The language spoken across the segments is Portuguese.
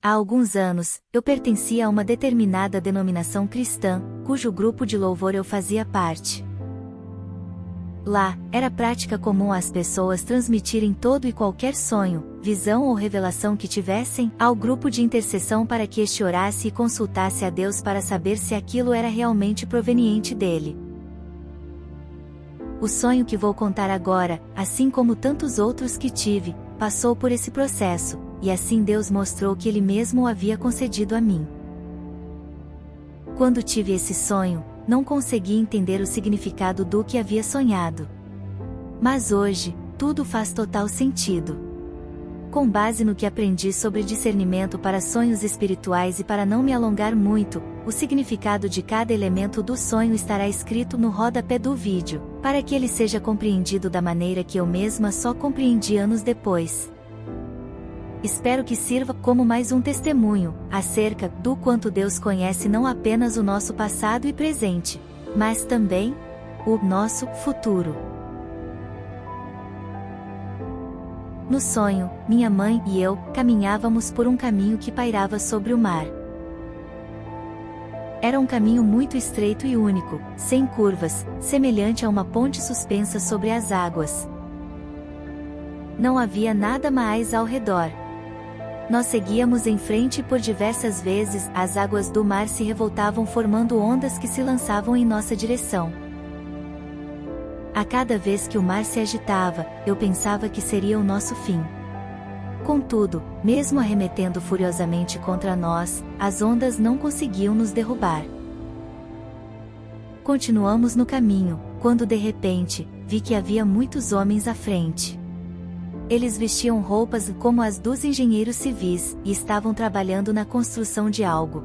Há alguns anos, eu pertencia a uma determinada denominação cristã, cujo grupo de louvor eu fazia parte. Lá, era prática comum as pessoas transmitirem todo e qualquer sonho, visão ou revelação que tivessem, ao grupo de intercessão para que este orasse e consultasse a Deus para saber se aquilo era realmente proveniente dele. O sonho que vou contar agora, assim como tantos outros que tive, passou por esse processo, e assim Deus mostrou que Ele mesmo o havia concedido a mim. Quando tive esse sonho, não consegui entender o significado do que havia sonhado. Mas hoje, tudo faz total sentido. Com base no que aprendi sobre discernimento para sonhos espirituais e para não me alongar muito, o significado de cada elemento do sonho estará escrito no rodapé do vídeo, para que ele seja compreendido da maneira que eu mesma só compreendi anos depois. Espero que sirva como mais um testemunho, acerca do quanto Deus conhece não apenas o nosso passado e presente, mas também o nosso futuro. No sonho, minha mãe e eu caminhávamos por um caminho que pairava sobre o mar. Era um caminho muito estreito e único, sem curvas, semelhante a uma ponte suspensa sobre as águas. Não havia nada mais ao redor. Nós seguíamos em frente e por diversas vezes as águas do mar se revoltavam formando ondas que se lançavam em nossa direção. A cada vez que o mar se agitava, eu pensava que seria o nosso fim. Contudo, mesmo arremetendo furiosamente contra nós, as ondas não conseguiam nos derrubar. Continuamos no caminho, quando de repente, vi que havia muitos homens à frente. Eles vestiam roupas como as dos engenheiros civis, e estavam trabalhando na construção de algo.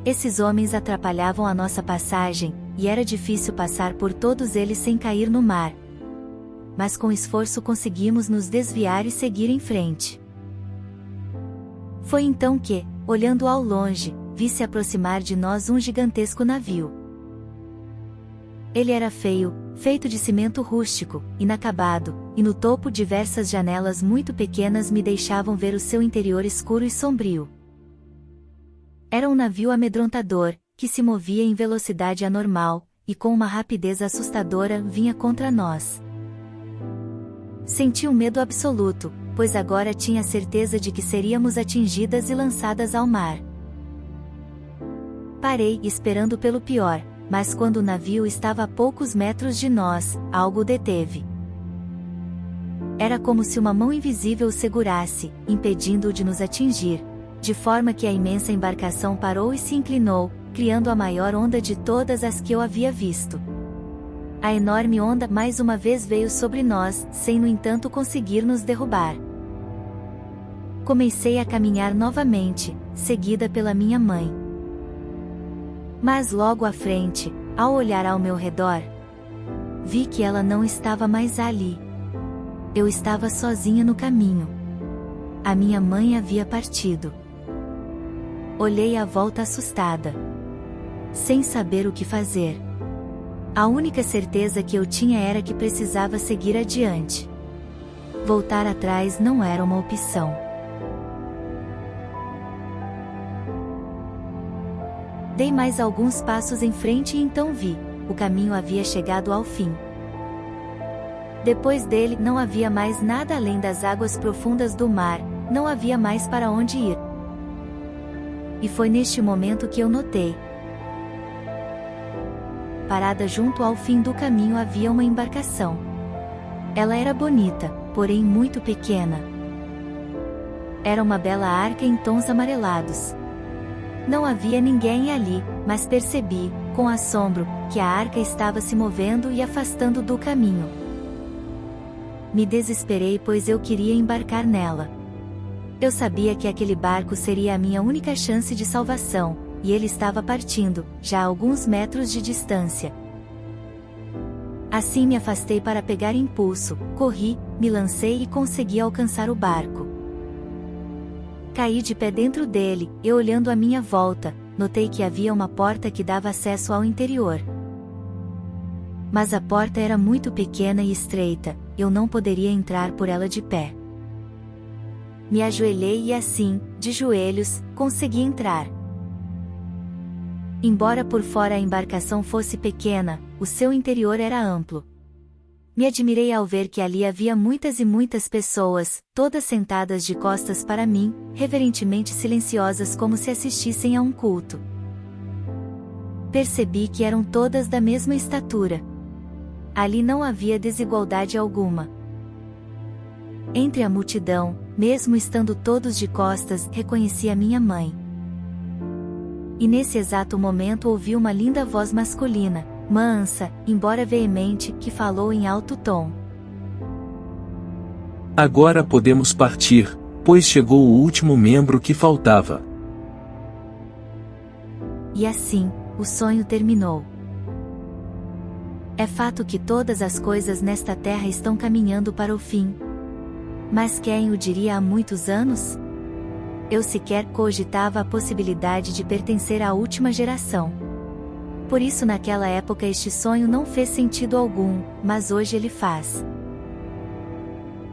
Esses homens atrapalhavam a nossa passagem, e era difícil passar por todos eles sem cair no mar. Mas com esforço conseguimos nos desviar e seguir em frente. Foi então que, olhando ao longe, vi se aproximar de nós um gigantesco navio. Ele era feio, feito de cimento rústico, inacabado, e no topo diversas janelas muito pequenas me deixavam ver o seu interior escuro e sombrio. Era um navio amedrontador, que se movia em velocidade anormal, e com uma rapidez assustadora vinha contra nós. Senti um medo absoluto, pois agora tinha certeza de que seríamos atingidas e lançadas ao mar. Parei, esperando pelo pior, mas quando o navio estava a poucos metros de nós, algo o deteve. Era como se uma mão invisível o segurasse, impedindo-o de nos atingir, de forma que a imensa embarcação parou e se inclinou, criando a maior onda de todas as que eu havia visto. A enorme onda mais uma vez veio sobre nós, sem no entanto conseguir nos derrubar. Comecei a caminhar novamente, seguida pela minha mãe. Mas logo à frente, ao olhar ao meu redor, vi que ela não estava mais ali. Eu estava sozinha no caminho. A minha mãe havia partido. Olhei à volta assustada, sem saber o que fazer. A única certeza que eu tinha era que precisava seguir adiante. Voltar atrás não era uma opção. Dei mais alguns passos em frente e então vi, o caminho havia chegado ao fim. Depois dele não havia mais nada além das águas profundas do mar, não havia mais para onde ir. E foi neste momento que eu notei. Parada junto ao fim do caminho havia uma embarcação. Ela era bonita, porém muito pequena. Era uma bela arca em tons amarelados. Não havia ninguém ali, mas percebi, com assombro, que a arca estava se movendo e afastando do caminho. Me desesperei pois eu queria embarcar nela. Eu sabia que aquele barco seria a minha única chance de salvação, e ele estava partindo, já a alguns metros de distância. Assim me afastei para pegar impulso, corri, me lancei e consegui alcançar o barco. Caí de pé dentro dele, e olhando à minha volta, notei que havia uma porta que dava acesso ao interior. Mas a porta era muito pequena e estreita, eu não poderia entrar por ela de pé. me ajoelhei e assim, de joelhos, consegui entrar. Embora por fora a embarcação fosse pequena, o seu interior era amplo. Me admirei ao ver que ali havia muitas e muitas pessoas, todas sentadas de costas para mim, reverentemente silenciosas como se assistissem a um culto. Percebi que eram todas da mesma estatura. Ali não havia desigualdade alguma. Entre a multidão, mesmo estando todos de costas, reconheci a minha mãe. E nesse exato momento ouvi uma linda voz masculina, mansa, embora veemente, que falou em alto tom. Agora podemos partir, pois chegou o último membro que faltava. E assim, o sonho terminou. É fato que todas as coisas nesta terra estão caminhando para o fim. Mas quem o diria há muitos anos? Eu sequer cogitava a possibilidade de pertencer à última geração. Por isso naquela época este sonho não fez sentido algum, mas hoje ele faz.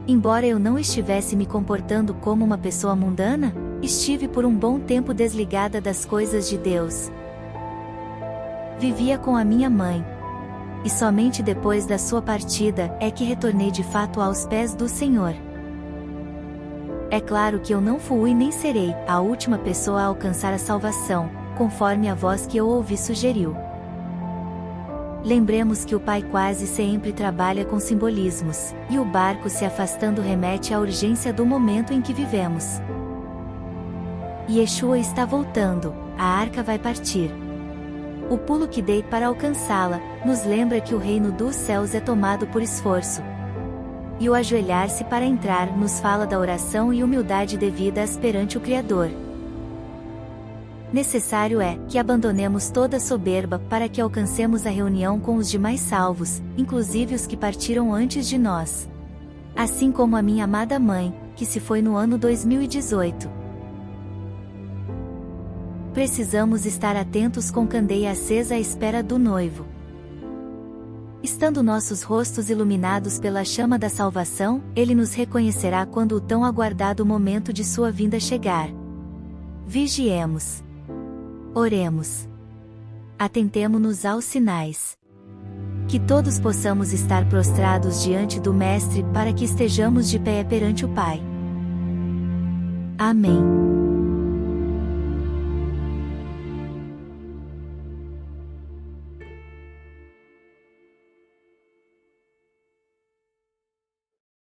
Embora eu não estivesse me comportando como uma pessoa mundana, estive por um bom tempo desligada das coisas de Deus. Vivia com a minha mãe. E somente depois da sua partida é que retornei de fato aos pés do Senhor. É claro que eu não fui nem serei a última pessoa a alcançar a salvação, conforme a voz que eu ouvi sugeriu. Lembremos que o Pai quase sempre trabalha com simbolismos, e o barco se afastando remete à urgência do momento em que vivemos. Yeshua está voltando, a arca vai partir. O pulo que dei para alcançá-la, nos lembra que o reino dos céus é tomado por esforço. E o ajoelhar-se para entrar nos fala da oração e humildade devidas perante o Criador. Necessário é que abandonemos toda soberba para que alcancemos a reunião com os demais salvos, inclusive os que partiram antes de nós. Assim como a minha amada mãe, que se foi no ano 2018. Precisamos estar atentos com candeia acesa à espera do noivo. Estando nossos rostos iluminados pela chama da salvação, ele nos reconhecerá quando o tão aguardado momento de sua vinda chegar. Vigiemos. Oremos. Atentemo-nos aos sinais. Que todos possamos estar prostrados diante do Mestre para que estejamos de pé perante o Pai. Amém.